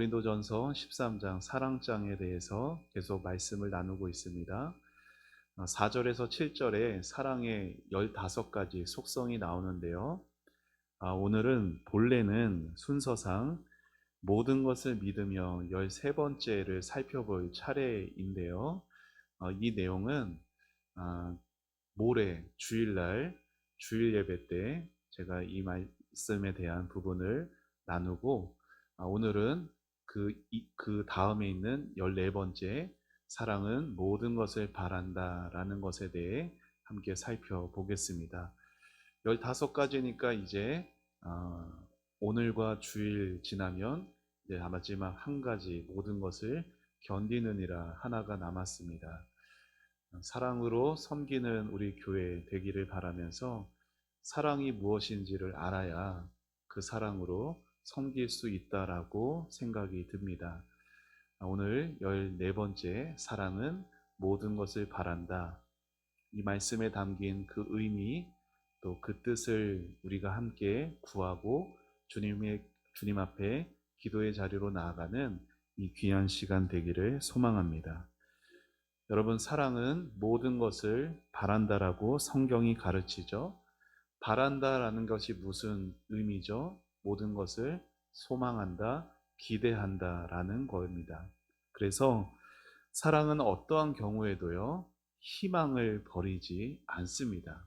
고린도전서 13장 사랑장에 대해서 계속 말씀을 나누고 있습니다. 4절에서 7절에 사랑의 15가지 속성이 나오는데요. 오늘은 본래는 순서상 모든 것을 믿으며 13번째를 살펴볼 차례인데요. 이 내용은 모레 주일날 주일 예배 때 제가 이 말씀에 대한 부분을 나누고, 오늘은 그 다음에 있는 14번째 사랑은 모든 것을 바란다 라는 것에 대해 함께 살펴보겠습니다. 15가지니까 이제 오늘과 주일 지나면 이제 마지막 한 가지, 모든 것을 견디느니라 하나가 남았습니다. 사랑으로 섬기는 우리 교회 되기를 바라면서, 사랑이 무엇인지를 알아야 그 사랑으로 섬길 수 있다라고 생각이 듭니다. 오늘 14번째 사랑은 모든 것을 바란다. 이 말씀에 담긴 그 의미, 또 그 뜻을 우리가 함께 구하고 주님 앞에 기도의 자리로 나아가는 이 귀한 시간 되기를 소망합니다. 여러분, 사랑은 모든 것을 바란다라고 성경이 가르치죠. 바란다라는 것이 무슨 의미죠? 모든 것을 소망한다, 기대한다라는 겁니다. 그래서 사랑은 어떠한 경우에도요, 희망을 버리지 않습니다.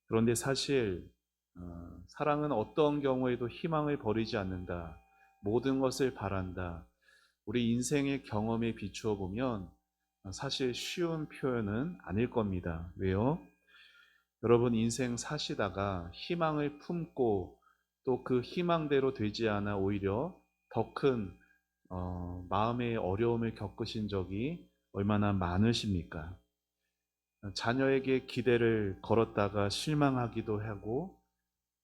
그런데 사실 사랑은 어떤 경우에도 희망을 버리지 않는다, 모든 것을 바란다, 우리 인생의 경험에 비추어 보면 사실 쉬운 표현은 아닐 겁니다. 왜요? 여러분, 인생 사시다가 희망을 품고 또 그 희망대로 되지 않아 오히려 더 큰 마음의 어려움을 겪으신 적이 얼마나 많으십니까? 자녀에게 기대를 걸었다가 실망하기도 하고,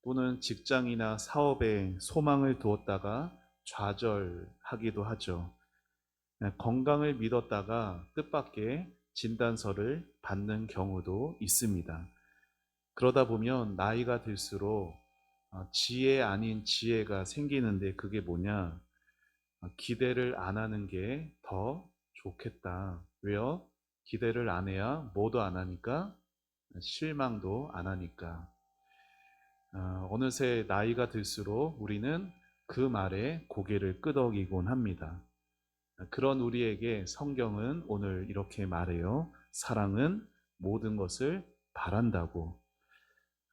또는 직장이나 사업에 소망을 두었다가 좌절하기도 하죠. 건강을 믿었다가 뜻밖의 진단서를 받는 경우도 있습니다. 그러다 보면 나이가 들수록 지혜 아닌 지혜가 생기는데, 그게 뭐냐? 기대를 안 하는 게 더 좋겠다. 왜요? 기대를 안 해야 뭐도 안 하니까, 실망도 안 하니까. 어느새 나이가 들수록 우리는 그 말에 고개를 끄덕이곤 합니다. 그런 우리에게 성경은 오늘 이렇게 말해요. 사랑은 모든 것을 바란다고.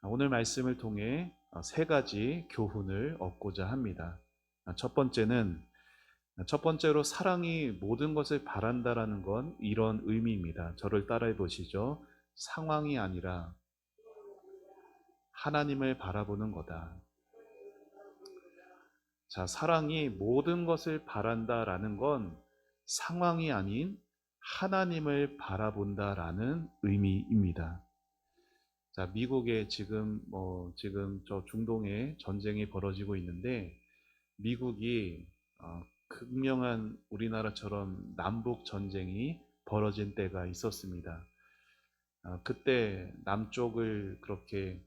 오늘 말씀을 통해 세 가지 교훈을 얻고자 합니다. 첫 번째로 사랑이 모든 것을 바란다라는 건 이런 의미입니다. 저를 따라해 보시죠. 상황이 아니라 하나님을 바라보는 거다. 자, 사랑이 모든 것을 바란다라는 건 상황이 아닌 하나님을 바라본다라는 의미입니다. 자, 미국에 지금 저 중동에 전쟁이 벌어지고 있는데, 미국이 극명한 우리나라처럼 남북 전쟁이 벌어진 때가 있었습니다. 그때 남쪽을 그렇게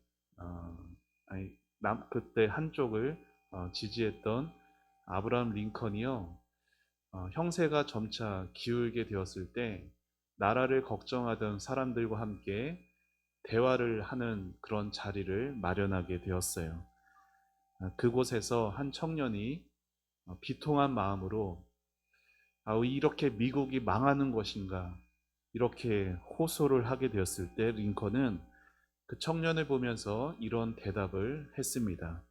그때 한쪽을 지지했던 아브라함 링컨이요, 형세가 점차 기울게 되었을 때 나라를 걱정하던 사람들과 함께 대화를 하는 그런 자리를 마련하게 되었어요. 그곳에서 한 청년이 비통한 마음으로 이렇게 미국이 망하는 것인가, 이렇게 호소를 하게 되었을 때 링컨은 그 청년을 보면서 이런 대답을 했습니다.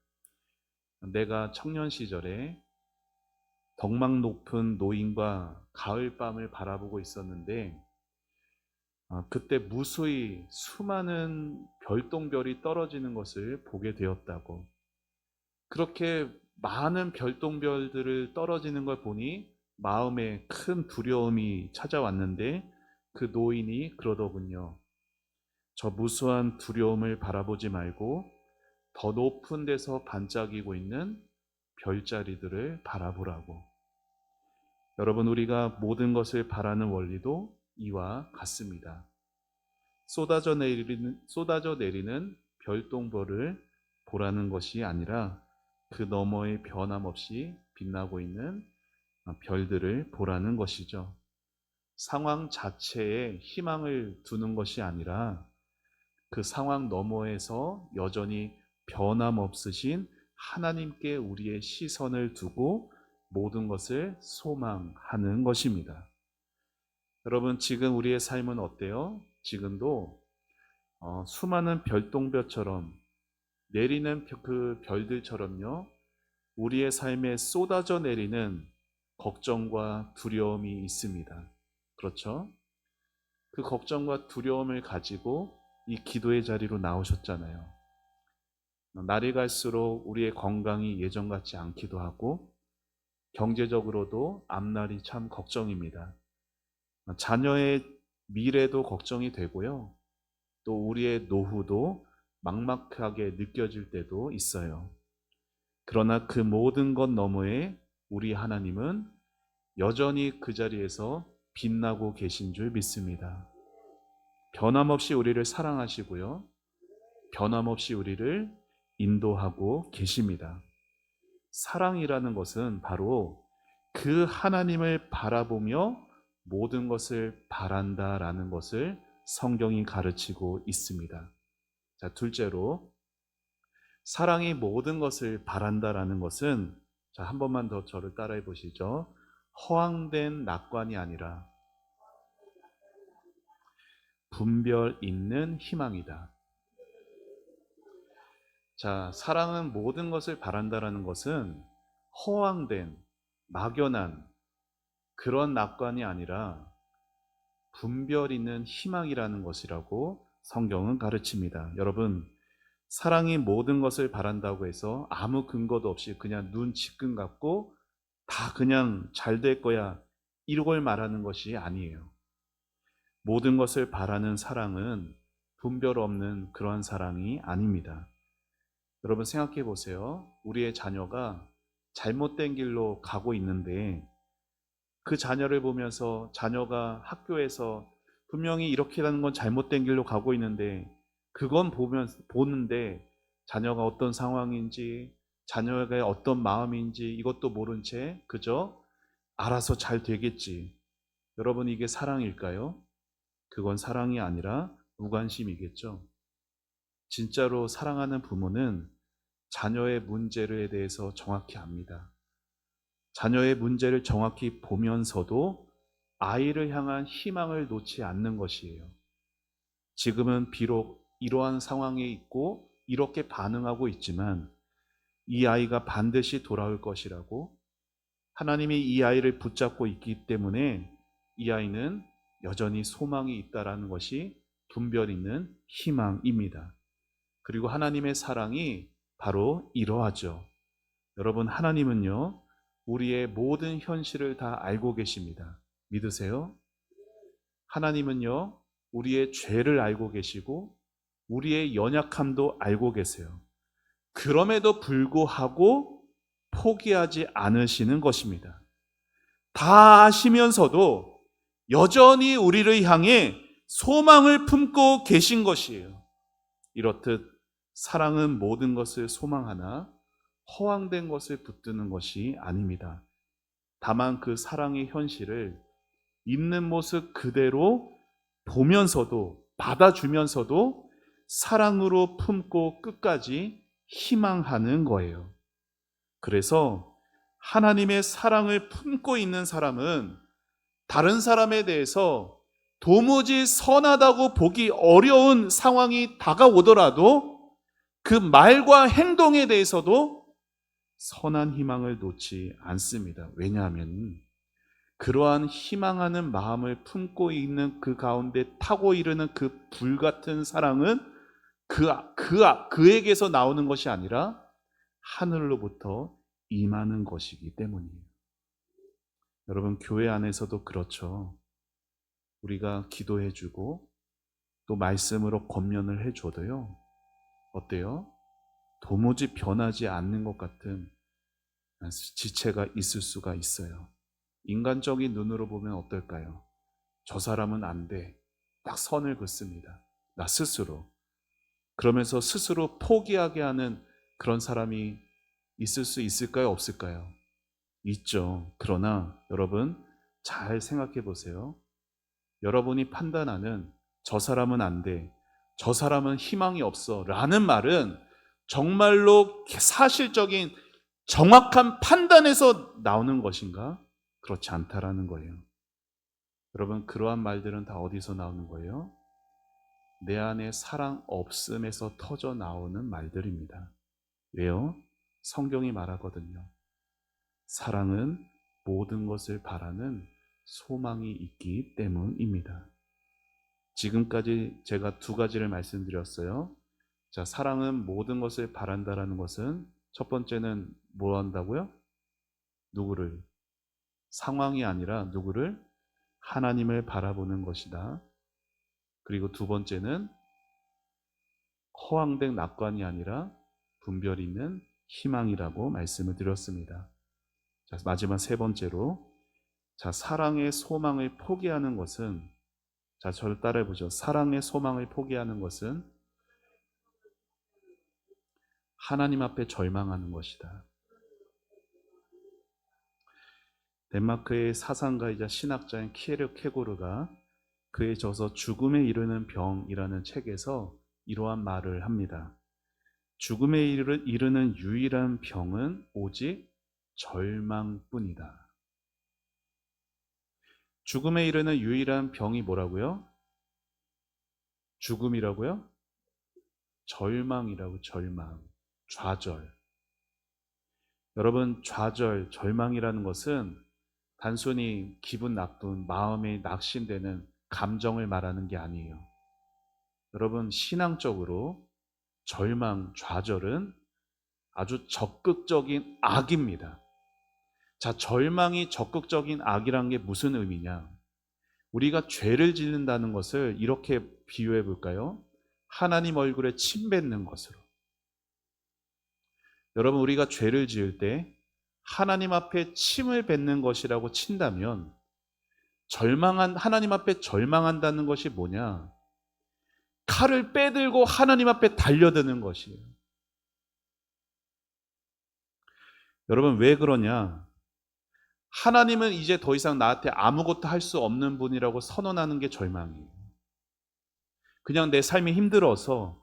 내가 청년 시절에 덕망 높은 노인과 가을밤을 바라보고 있었는데, 그때 무수히 수많은 별똥별이 떨어지는 것을 보게 되었다고. 그렇게 많은 별똥별들을 떨어지는 걸 보니 마음에 큰 두려움이 찾아왔는데, 그 노인이 그러더군요. 저 무수한 두려움을 바라보지 말고 더 높은 데서 반짝이고 있는 별자리들을 바라보라고. 여러분, 우리가 모든 것을 바라는 원리도 이와 같습니다. 쏟아져 내리는 별똥별을 보라는 것이 아니라 그 너머에 변함없이 빛나고 있는 별들을 보라는 것이죠. 상황 자체에 희망을 두는 것이 아니라 그 상황 너머에서 여전히 변함없으신 하나님께 우리의 시선을 두고 모든 것을 소망하는 것입니다. 여러분, 지금 우리의 삶은 어때요? 지금도 수많은 별똥별처럼 내리는 그 별들처럼요, 우리의 삶에 쏟아져 내리는 걱정과 두려움이 있습니다. 그렇죠? 그 걱정과 두려움을 가지고 이 기도의 자리로 나오셨잖아요. 날이 갈수록 우리의 건강이 예전 같지 않기도 하고 경제적으로도 앞날이 참 걱정입니다. 자녀의 미래도 걱정이 되고요. 또 우리의 노후도 막막하게 느껴질 때도 있어요. 그러나 그 모든 것 너머에 우리 하나님은 여전히 그 자리에서 빛나고 계신 줄 믿습니다. 변함없이 우리를 사랑하시고요. 변함없이 우리를 인도하고 계십니다. 사랑이라는 것은 바로 그 하나님을 바라보며 모든 것을 바란다라는 것을 성경이 가르치고 있습니다. 자, 둘째로 사랑이 모든 것을 바란다라는 것은, 자, 한 번만 더 저를 따라해 보시죠. 허황된 낙관이 아니라 분별 있는 희망이다. 자, 사랑은 모든 것을 바란다라는 것은 허황된, 막연한 그런 낙관이 아니라 분별 있는 희망이라는 것이라고 성경은 가르칩니다. 여러분, 사랑이 모든 것을 바란다고 해서 아무 근거도 없이 그냥 눈 지끈 감고 다 그냥 잘 될 거야, 이걸 말하는 것이 아니에요. 모든 것을 바라는 사랑은 분별 없는 그러한 사랑이 아닙니다. 여러분, 생각해 보세요. 우리의 자녀가 잘못된 길로 가고 있는데 그 자녀를 보면서 자녀가 학교에서 분명히 이렇게 하는 건 잘못된 길로 가고 있는데 그건 보는데 자녀가 어떤 상황인지 자녀가 어떤 마음인지 이것도 모른 채 그저 알아서 잘 되겠지. 여러분, 이게 사랑일까요? 그건 사랑이 아니라 무관심이겠죠. 진짜로 사랑하는 부모는 자녀의 문제에 대해서 정확히 압니다. 자녀의 문제를 정확히 보면서도 아이를 향한 희망을 놓지 않는 것이에요. 지금은 비록 이러한 상황에 있고 이렇게 반응하고 있지만 이 아이가 반드시 돌아올 것이라고, 하나님이 이 아이를 붙잡고 있기 때문에 이 아이는 여전히 소망이 있다라는 것이 분별 있는 희망입니다. 그리고 하나님의 사랑이 바로 이러하죠. 여러분, 하나님은요, 우리의 모든 현실을 다 알고 계십니다. 믿으세요? 하나님은요, 우리의 죄를 알고 계시고 우리의 연약함도 알고 계세요. 그럼에도 불구하고 포기하지 않으시는 것입니다. 다 아시면서도 여전히 우리를 향해 소망을 품고 계신 것이에요. 이렇듯 사랑은 모든 것을 소망하나 허황된 것을 붙드는 것이 아닙니다. 다만 그 사랑의 현실을 있는 모습 그대로 보면서도 받아주면서도 사랑으로 품고 끝까지 희망하는 거예요. 그래서 하나님의 사랑을 품고 있는 사람은 다른 사람에 대해서 도무지 선하다고 보기 어려운 상황이 다가오더라도 그 말과 행동에 대해서도 선한 희망을 놓지 않습니다. 왜냐하면 그러한 희망하는 마음을 품고 있는 그 가운데 타고 이르는 그 불같은 사랑은 그에게서 나오는 것이 아니라 하늘로부터 임하는 것이기 때문이에요. 여러분, 교회 안에서도 그렇죠. 우리가 기도해주고 또 말씀으로 권면을 해줘도요, 어때요? 도무지 변하지 않는 것 같은 지체가 있을 수가 있어요. 인간적인 눈으로 보면 어떨까요? 저 사람은 안 돼. 딱 선을 긋습니다. 나 스스로. 그러면서 스스로 포기하게 하는 그런 사람이 있을 수 있을까요? 없을까요? 있죠. 그러나 여러분 잘 생각해 보세요. 여러분이 판단하는 저 사람은 안 돼, 저 사람은 희망이 없어 라는 말은 정말로 사실적인 정확한 판단에서 나오는 것인가? 그렇지 않다라는 거예요. 여러분, 그러한 말들은 다 어디서 나오는 거예요? 내 안에 사랑 없음에서 터져 나오는 말들입니다. 왜요? 성경이 말하거든요. 사랑은 모든 것을 바라는 소망이 있기 때문입니다. 지금까지 제가 두 가지를 말씀드렸어요. 자, 사랑은 모든 것을 바란다라는 것은 첫 번째는 뭐 한다고요? 누구를? 상황이 아니라 누구를? 하나님을 바라보는 것이다. 그리고 두 번째는 허황된 낙관이 아니라 분별 있는 희망이라고 말씀을 드렸습니다. 자, 마지막 세 번째로, 자, 사랑의 소망을 포기하는 것은, 자, 저를 따라해 보죠. 사랑의 소망을 포기하는 것은 하나님 앞에 절망하는 것이다. 덴마크의 사상가이자 신학자인 키에르 케고르가 그의 저서 죽음에 이르는 병이라는 책에서 이러한 말을 합니다. 죽음에 이르는 유일한 병은 오직 절망뿐이다. 죽음에 이르는 유일한 병이 뭐라고요? 죽음이라고요? 절망이라고. 절망, 좌절. 여러분, 좌절, 절망이라는 것은 단순히 기분 나쁜 마음에 낙심되는 감정을 말하는 게 아니에요. 여러분, 신앙적으로 절망, 좌절은 아주 적극적인 악입니다. 자, 절망이 적극적인 악이란 게 무슨 의미냐? 우리가 죄를 짓는다는 것을 이렇게 비유해 볼까요? 하나님 얼굴에 침 뱉는 것으로. 여러분, 우리가 죄를 지을 때 하나님 앞에 침을 뱉는 것이라고 친다면, 하나님 앞에 절망한다는 것이 뭐냐? 칼을 빼들고 하나님 앞에 달려드는 것이에요. 여러분, 왜 그러냐? 하나님은 이제 더 이상 나한테 아무것도 할 수 없는 분이라고 선언하는 게 절망이에요. 그냥 내 삶이 힘들어서,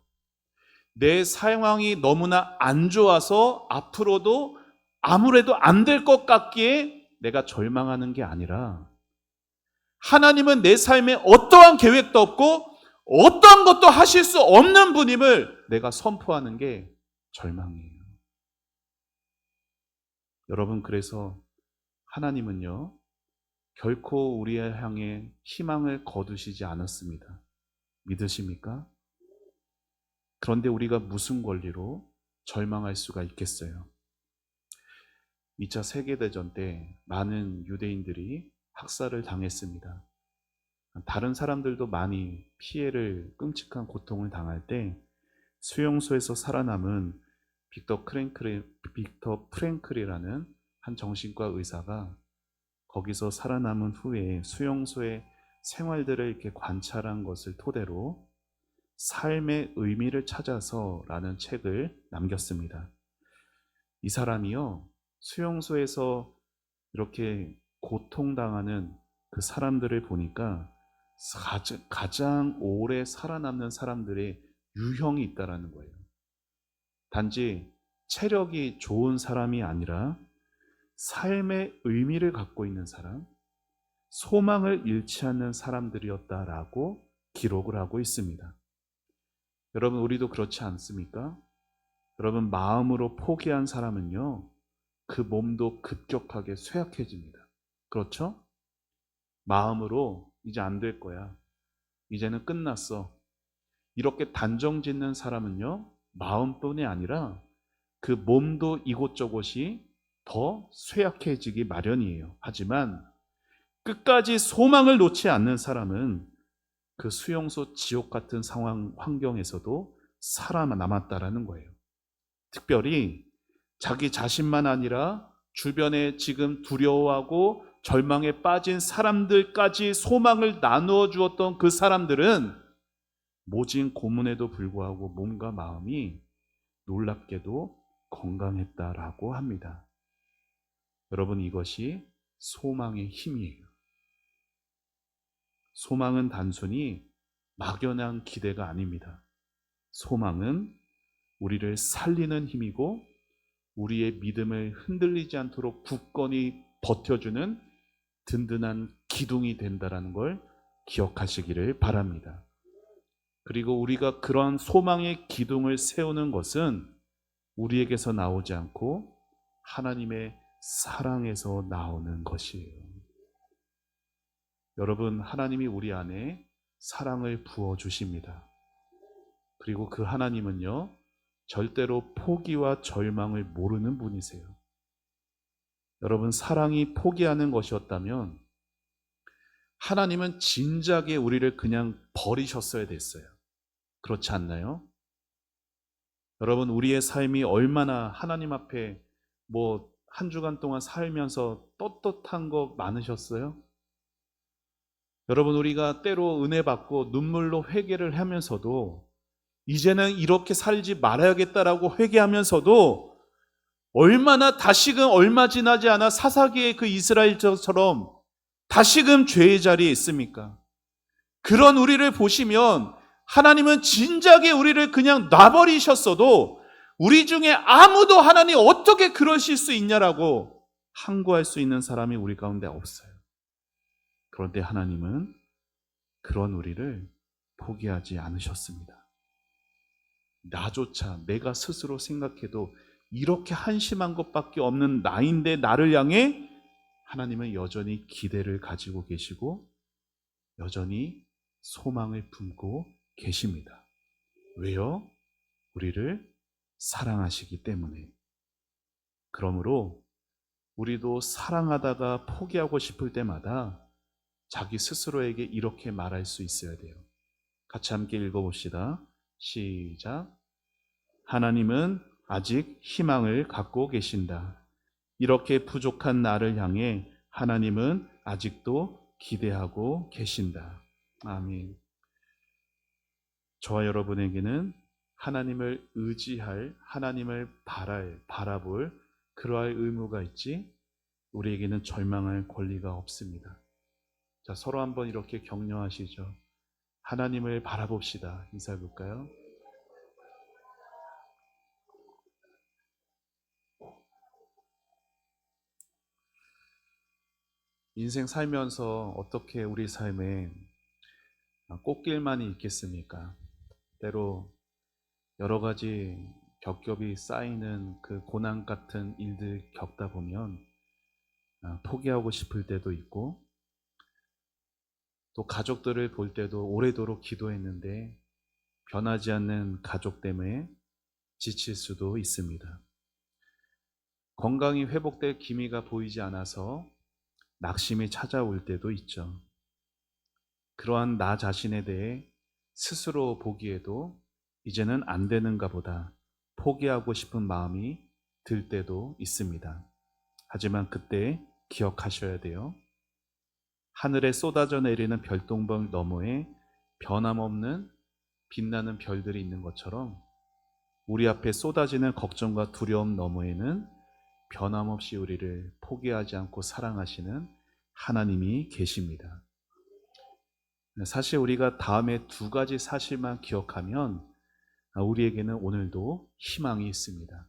내 상황이 너무나 안 좋아서 앞으로도 아무래도 안 될 것 같기에 내가 절망하는 게 아니라, 하나님은 내 삶에 어떠한 계획도 없고 어떠한 것도 하실 수 없는 분임을 내가 선포하는 게 절망이에요. 여러분, 그래서 하나님은요, 결코 우리를 향해 희망을 거두시지 않았습니다. 믿으십니까? 그런데 우리가 무슨 권리로 절망할 수가 있겠어요? 2차 세계대전 때 많은 유대인들이 학살을 당했습니다. 다른 사람들도 많이 피해를, 끔찍한 고통을 당할 때 수용소에서 살아남은 빅터 프랭클이라는 한 정신과 의사가 거기서 살아남은 후에 수용소의 생활들을 이렇게 관찰한 것을 토대로 삶의 의미를 찾아서라는 책을 남겼습니다. 이 사람이요, 수용소에서 이렇게 고통당하는 그 사람들을 보니까 가장 오래 살아남는 사람들의 유형이 있다라는 거예요. 단지 체력이 좋은 사람이 아니라 삶의 의미를 갖고 있는 사람, 소망을 잃지 않는 사람들이었다라고 기록을 하고 있습니다. 여러분, 우리도 그렇지 않습니까? 여러분, 마음으로 포기한 사람은요, 그 몸도 급격하게 쇠약해집니다. 그렇죠? 마음으로 이제 안 될 거야, 이제는 끝났어, 이렇게 단정 짓는 사람은요, 마음뿐이 아니라 그 몸도 이곳저곳이 더 쇠약해지기 마련이에요. 하지만 끝까지 소망을 놓지 않는 사람은 그 수용소 지옥 같은 상황, 환경에서도 살아남았다라는 거예요. 특별히 자기 자신만 아니라 주변에 지금 두려워하고 절망에 빠진 사람들까지 소망을 나누어 주었던 그 사람들은 모진 고문에도 불구하고 몸과 마음이 놀랍게도 건강했다라고 합니다. 여러분, 이것이 소망의 힘이에요. 소망은 단순히 막연한 기대가 아닙니다. 소망은 우리를 살리는 힘이고 우리의 믿음을 흔들리지 않도록 굳건히 버텨주는 든든한 기둥이 된다는 걸 기억하시기를 바랍니다. 그리고 우리가 그런 소망의 기둥을 세우는 것은 우리에게서 나오지 않고 하나님의 사랑에서 나오는 것이에요. 여러분, 하나님이 우리 안에 사랑을 부어주십니다. 그리고 그 하나님은요, 절대로 포기와 절망을 모르는 분이세요. 여러분, 사랑이 포기하는 것이었다면 하나님은 진작에 우리를 그냥 버리셨어야 됐어요. 그렇지 않나요? 여러분, 우리의 삶이 얼마나 하나님 앞에 한 주간 동안 살면서 떳떳한 거 많으셨어요? 여러분, 우리가 때로 은혜 받고 눈물로 회개를 하면서도 이제는 이렇게 살지 말아야겠다라고 회개하면서도 얼마나 다시금 얼마 지나지 않아 사사기의 그 이스라엘처럼 다시금 죄의 자리에 있습니까? 그런 우리를 보시면 하나님은 진작에 우리를 그냥 놔버리셨어도 우리 중에 아무도 하나님 어떻게 그러실 수 있냐라고 항구할 수 있는 사람이 우리 가운데 없어요. 그런데 하나님은 그런 우리를 포기하지 않으셨습니다. 나조차 내가 스스로 생각해도 이렇게 한심한 것밖에 없는 나인데 나를 향해 하나님은 여전히 기대를 가지고 계시고 여전히 소망을 품고 계십니다. 왜요? 우리를 사랑하시기 때문에. 그러므로 우리도 사랑하다가 포기하고 싶을 때마다 자기 스스로에게 이렇게 말할 수 있어야 돼요. 같이 함께 읽어봅시다. 시작. 하나님은 아직 희망을 갖고 계신다. 이렇게 부족한 나를 향해 하나님은 아직도 기대하고 계신다. 아멘. 저와 여러분에게는 하나님을 의지할, 하나님을 바라볼 그러할 의무가 있지 우리에게는 절망할 권리가 없습니다. 자, 서로 한번 이렇게 격려하시죠. 하나님을 바라봅시다. 인사해 볼까요? 인생 살면서 어떻게 우리 삶에 꽃길만이 있겠습니까? 때로 여러 가지 겹겹이 쌓이는 그 고난 같은 일들 겪다 보면 포기하고 싶을 때도 있고 또 가족들을 볼 때도 오래도록 기도했는데 변하지 않는 가족 때문에 지칠 수도 있습니다. 건강이 회복될 기미가 보이지 않아서 낙심이 찾아올 때도 있죠. 그러한 나 자신에 대해 스스로 보기에도 이제는 안 되는가 보다 포기하고 싶은 마음이 들 때도 있습니다. 하지만 그때 기억하셔야 돼요. 하늘에 쏟아져 내리는 별똥별 너머에 변함없는 빛나는 별들이 있는 것처럼 우리 앞에 쏟아지는 걱정과 두려움 너머에는 변함없이 우리를 포기하지 않고 사랑하시는 하나님이 계십니다. 사실 우리가 다음에 두 가지 사실만 기억하면 우리에게는 오늘도 희망이 있습니다.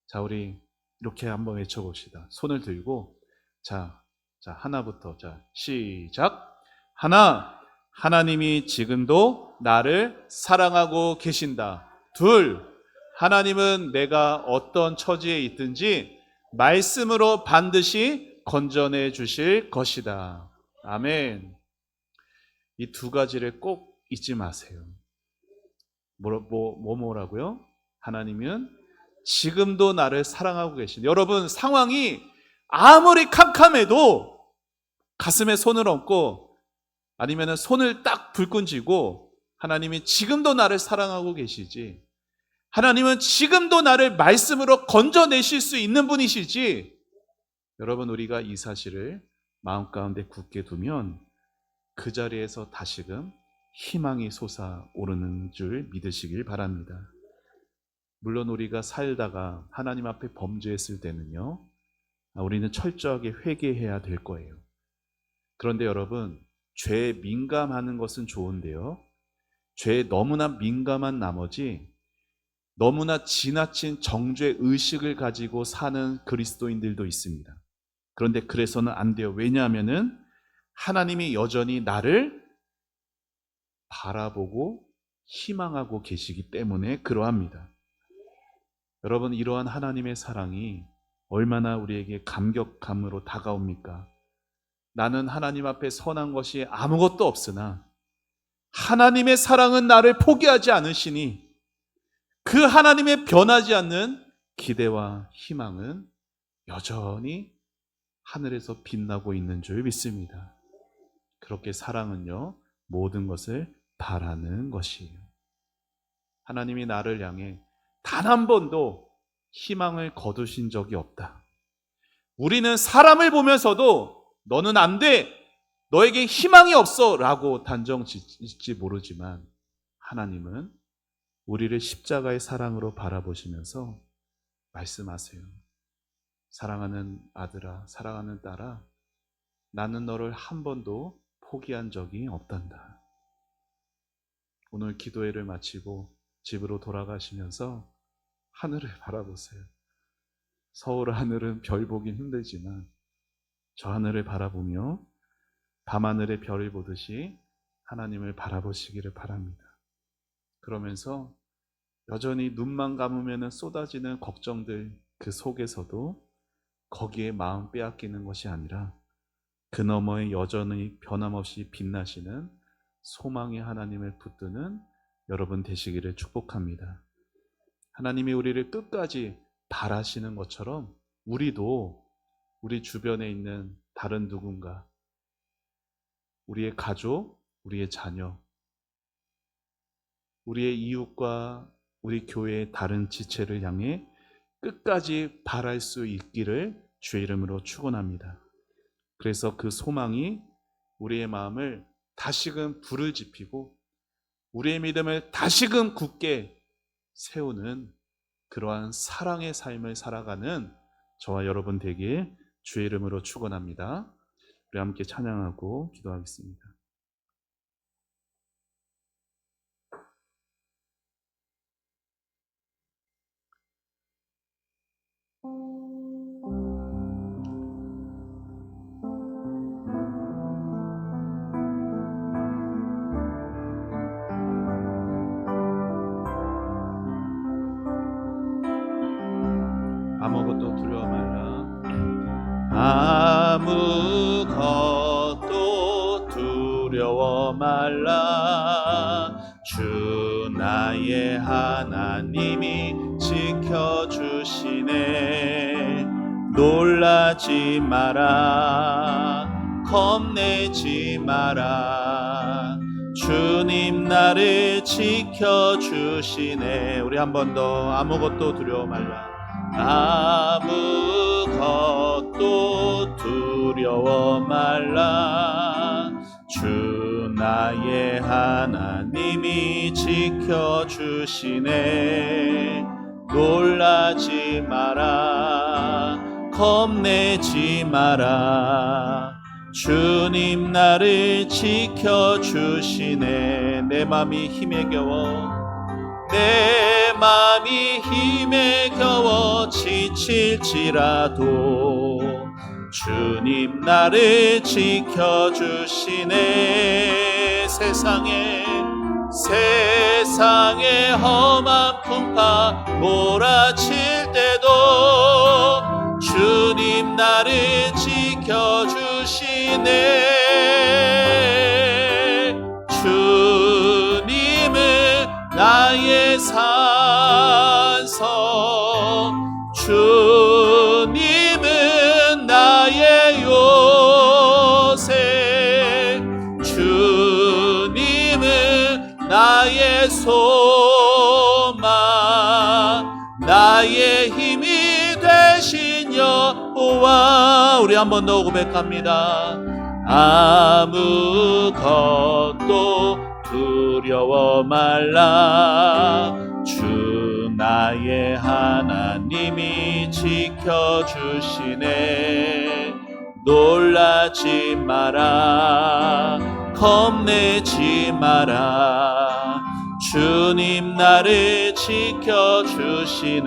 자, 우리 이렇게 한번 외쳐봅시다. 손을 들고 자, 하나부터 시작. 하나, 하나님이 지금도 나를 사랑하고 계신다. 둘, 하나님은 내가 어떤 처지에 있든지 말씀으로 반드시 건져내 주실 것이다. 아멘. 이 두 가지를 꼭 잊지 마세요. 뭐라고요? 하나님은 지금도 나를 사랑하고 계신다. 여러분, 상황이 아무리 캄캄해도 가슴에 손을 얹고 아니면 손을 딱 불끈 쥐고 하나님이 지금도 나를 사랑하고 계시지, 하나님은 지금도 나를 말씀으로 건져내실 수 있는 분이시지, 여러분, 우리가 이 사실을 마음 가운데 굳게 두면 그 자리에서 다시금 희망이 솟아오르는 줄 믿으시길 바랍니다. 물론 우리가 살다가 하나님 앞에 범죄했을 때는요, 우리는 철저하게 회개해야 될 거예요. 그런데 여러분, 죄에 민감하는 것은 좋은데요, 죄에 너무나 민감한 나머지 너무나 지나친 정죄 의식을 가지고 사는 그리스도인들도 있습니다. 그런데 그래서는 안 돼요. 왜냐하면은 하나님이 여전히 나를 바라보고 희망하고 계시기 때문에 그러합니다. 여러분, 이러한 하나님의 사랑이 얼마나 우리에게 감격감으로 다가옵니까? 나는 하나님 앞에 선한 것이 아무것도 없으나 하나님의 사랑은 나를 포기하지 않으시니 그 하나님의 변하지 않는 기대와 희망은 여전히 하늘에서 빛나고 있는 줄 믿습니다. 그렇게 사랑은요, 모든 것을 바라는 것이에요. 하나님이 나를 향해 단 한 번도 희망을 거두신 적이 없다. 우리는 사람을 보면서도 너는 안 돼, 너에게 희망이 없어 라고 단정 짓지 모르지만 하나님은 우리를 십자가의 사랑으로 바라보시면서 말씀하세요. 사랑하는 아들아, 사랑하는 딸아, 나는 너를 한 번도 포기한 적이 없단다. 오늘 기도회를 마치고 집으로 돌아가시면서 하늘을 바라보세요. 서울 하늘은 별 보긴 힘들지만 저 하늘을 바라보며 밤하늘의 별을 보듯이 하나님을 바라보시기를 바랍니다. 그러면서 여전히 눈만 감으면 쏟아지는 걱정들 그 속에서도 거기에 마음 빼앗기는 것이 아니라 그 너머에 여전히 변함없이 빛나시는 소망의 하나님을 붙드는 여러분 되시기를 축복합니다. 하나님이 우리를 끝까지 바라시는 것처럼 우리도 우리 주변에 있는 다른 누군가, 우리의 가족, 우리의 자녀, 우리의 이웃과 우리 교회의 다른 지체를 향해 끝까지 바랄 수 있기를 주의 이름으로 축원합니다. 그래서 그 소망이 우리의 마음을 다시금 불을 지피고 우리의 믿음을 다시금 굳게 세우는 그러한 사랑의 삶을 살아가는 저와 여러분 되길 주의 이름으로 축원합니다. 우리 함께 찬양하고 기도하겠습니다. 아무것도 두려워 말라. 아무것도 두려워 말라. 주 나의 하나님이 지켜주시네. 놀라지 마라. 겁내지 마라. 주님 나를 지켜주시네. 우리 한 번 더. 아무것도 두려워 말라. 아무것도 두려워 말라. 주 나의 하나님이 지켜주시네. 놀라지 마라. 겁내지 마라. 주님 나를 지켜주시네. 내 맘이 힘에 겨워, 내 맘이 힘에 겨워 지칠지라도 주님 나를 지켜주시네. 세상에 험한 풍파 몰아칠 때도 주님 나를 지켜주시네. 주님은 나의 산성, 주님은 나의 요새, 주님은 나의 소망, 나의 힘이 되신 여호와. 우리 한 번 더 고백합니다. 아무것도 두려워 말라. 주 나의 하나님이 지켜 지켜주시네. 놀라지 마라, 겁내지 마라. 주님 나를 지켜주시네.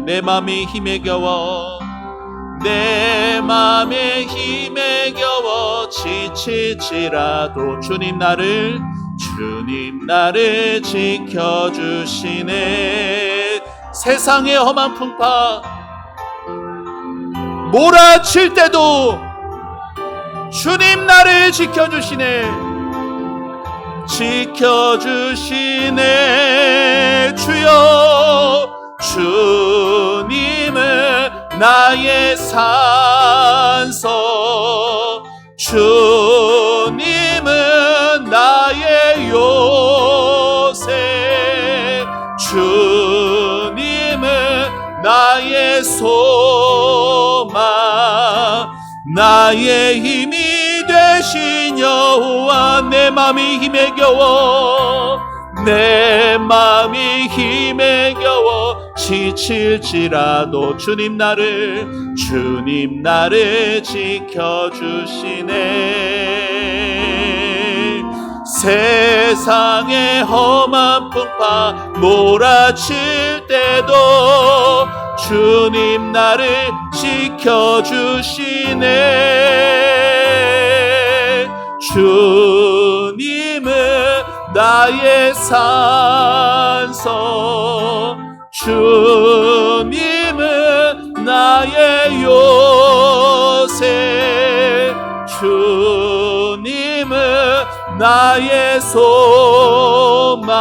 내 맘이 힘에 겨워, 내 맘에 힘에 겨워 지칠지라도 주님 나를 지켜주시네. 세상의 험한 풍파 몰아칠 때도 주님 나를 지켜주시네. 지켜주시네. 주여, 주님은 나의 산소, 주님은 나의 요새, 주님은 나의 소망, 나의 힘이 되신 여호와. 내 맘이 힘에 겨워, 내 맘이 힘에 겨워 지칠지라도 주님 나를 지켜주시네. 세상의 험한 풍파 몰아칠 때도 주님 나를 지켜주시네. 주님은 나의 산소, 주님은 나의 요새, 주님은 나의 소망,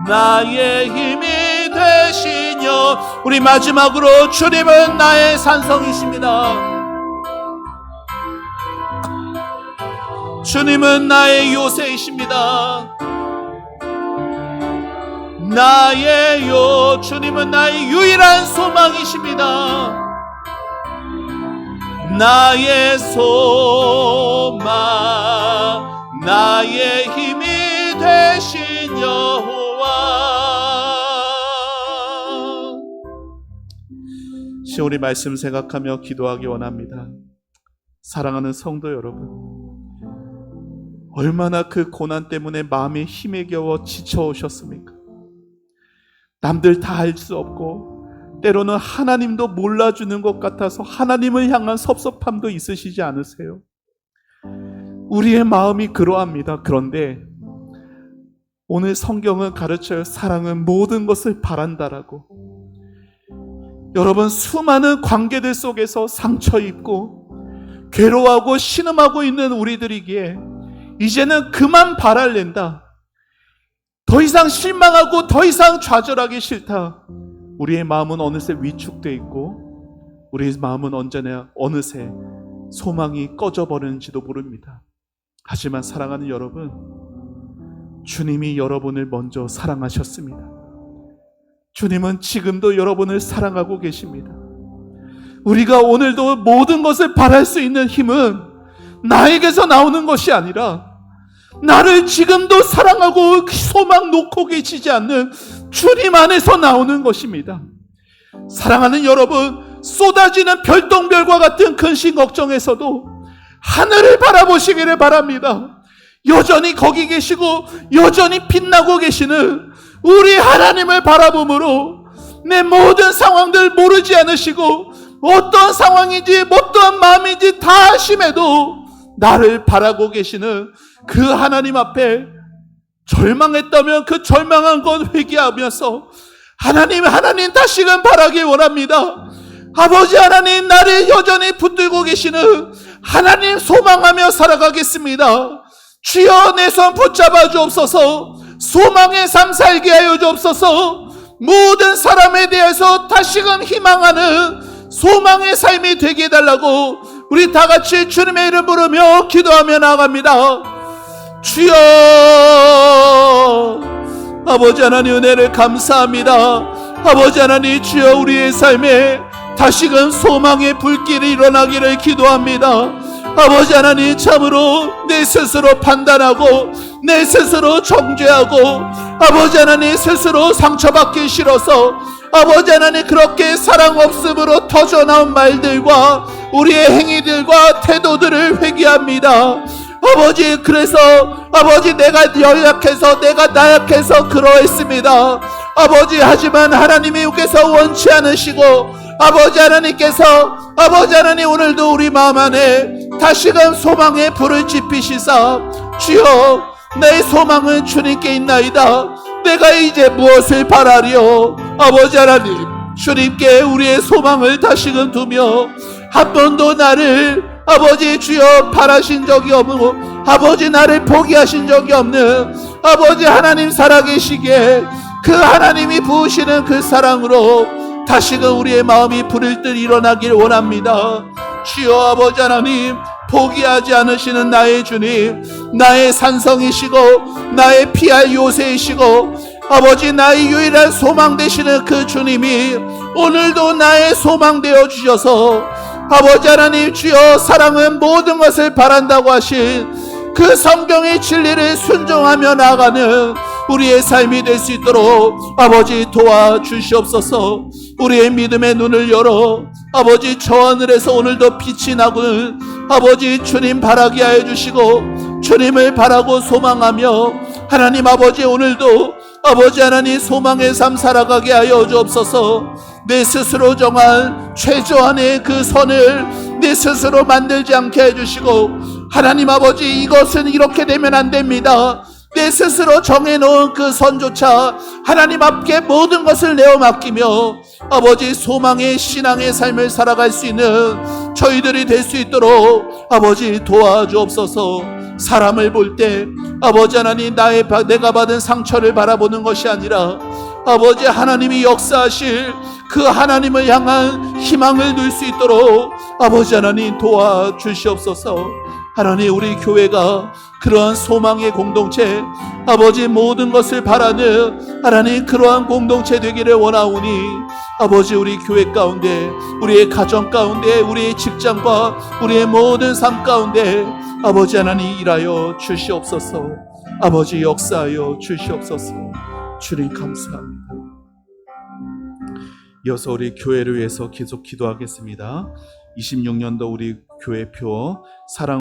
나의 힘이 되시며. 우리 마지막으로 주님은 나의 산성이십니다. 주님은 나의 요새이십니다. 주님은 나의 유일한 소망이십니다. 나의 소망, 나의 힘이 되신 여호와. 시온의 말씀 생각하며 기도하기 원합니다. 사랑하는 성도 여러분, 얼마나 그 고난 때문에 마음이 힘에 겨워 지쳐오셨습니까? 남들 다 알 수 없고 때로는 하나님도 몰라주는 것 같아서 하나님을 향한 섭섭함도 있으시지 않으세요? 우리의 마음이 그러합니다. 그런데 오늘 성경은 가르쳐요. 사랑은 모든 것을 바란다라고. 여러분, 수많은 관계들 속에서 상처 입고 괴로워하고 신음하고 있는 우리들이기에 이제는 그만 바랄랜다. 더 이상 실망하고 더 이상 좌절하기 싫다. 우리의 마음은 어느새 위축되어 있고 우리의 마음은 어느새 소망이 꺼져버리는지도 모릅니다. 하지만 사랑하는 여러분, 주님이 여러분을 먼저 사랑하셨습니다. 주님은 지금도 여러분을 사랑하고 계십니다. 우리가 오늘도 모든 것을 바랄 수 있는 힘은 나에게서 나오는 것이 아니라 나를 지금도 사랑하고 소망 놓고 계시지 않는 주님 안에서 나오는 것입니다. 사랑하는 여러분, 쏟아지는 별똥별과 같은 근심 걱정에서도 하늘을 바라보시기를 바랍니다. 여전히 거기 계시고 여전히 빛나고 계시는 우리 하나님을 바라봄으로 내 모든 상황들 모르지 않으시고 어떤 상황인지 어떠한 마음인지 다 아심에도 나를 바라고 계시는 그 하나님 앞에 절망했다면 그 절망한 것 회개하면서 하나님 다시금 바라기 원합니다. 아버지 하나님, 나를 여전히 붙들고 계시는 하나님 소망하며 살아가겠습니다. 주여, 내 손 붙잡아 주옵소서. 소망의 삶 살게 하여 주옵소서. 모든 사람에 대해서 다시금 희망하는 소망의 삶이 되게 해달라고 우리 다같이 주님의 이름 부르며 기도하며 나아갑니다. 주여, 아버지 하나님 은혜를 감사합니다. 아버지 하나님, 주여 우리의 삶에 다시금 소망의 불길이 일어나기를 기도합니다. 아버지 하나님, 참으로 내 스스로 판단하고 내 스스로 정죄하고 아버지 하나님 스스로 상처받기 싫어서 아버지 하나님, 그렇게 사랑 없음으로 터져나온 말들과 우리의 행위들과 태도들을 회개합니다. 아버지, 그래서 아버지, 내가 연약해서, 내가 나약해서 그러했습니다. 아버지, 하지만 하나님께서 원치 않으시고, 아버지 하나님께서, 아버지 하나님, 오늘도 우리 마음 안에 다시금 소망의 불을 지피시사, 주여, 내 소망은 주님께 있나이다. 내가 이제 무엇을 바라리요? 아버지 하나님, 주님께 우리의 소망을 다시금 두며, 한 번도 나를 아버지 주여 바라신 적이 없고, 아버지 나를 포기하신 적이 없는 아버지 하나님 살아계시기에, 그 하나님이 부으시는 그 사랑으로 다시금 우리의 마음이 불을 듯 일어나길 원합니다. 주여 아버지 하나님, 포기하지 않으시는 나의 주님, 나의 산성이시고 나의 피할 요새이시고 아버지 나의 유일한 소망 되시는 그 주님이 오늘도 나의 소망 되어 주셔서, 아버지 하나님, 주여 사랑은 모든 것을 바란다고 하신 그 성경의 진리를 순종하며 나아가는 우리의 삶이 될 수 있도록 아버지 도와주시옵소서. 우리의 믿음의 눈을 열어 아버지 저 하늘에서 오늘도 빛이 나고는 아버지 주님 바라게 하여 주시고, 주님을 바라고 소망하며 하나님 아버지 오늘도 아버지 하나님 소망의 삶 살아가게 하여 주옵소서. 내 스스로 정한 최저한의 그 선을 내 스스로 만들지 않게 해주시고, 하나님 아버지 이것은 이렇게 되면 안 됩니다. 내 스스로 정해놓은 그 선조차 하나님 앞에 모든 것을 내어 맡기며 아버지 소망의 신앙의 삶을 살아갈 수 있는 저희들이 될 수 있도록 아버지 도와주옵소서. 사람을 볼 때 아버지 하나님 내가 받은 상처를 바라보는 것이 아니라 아버지 하나님이 역사하실 그 하나님을 향한 희망을 둘 수 있도록 아버지 하나님 도와주시옵소서. 하나님, 우리 교회가 그러한 소망의 공동체, 아버지 모든 것을 바라는 하나님 그러한 공동체 되기를 원하오니, 아버지 우리 교회 가운데, 우리의 가정 가운데, 우리의 직장과 우리의 모든 삶 가운데 아버지 하나님 일하여 주시옵소서. 아버지 역사하여 주시옵소서. 주님 감사합니다. 이어서 우리 교회를 위해서 계속 기도하겠습니다. 26년도 우리 교회표 사랑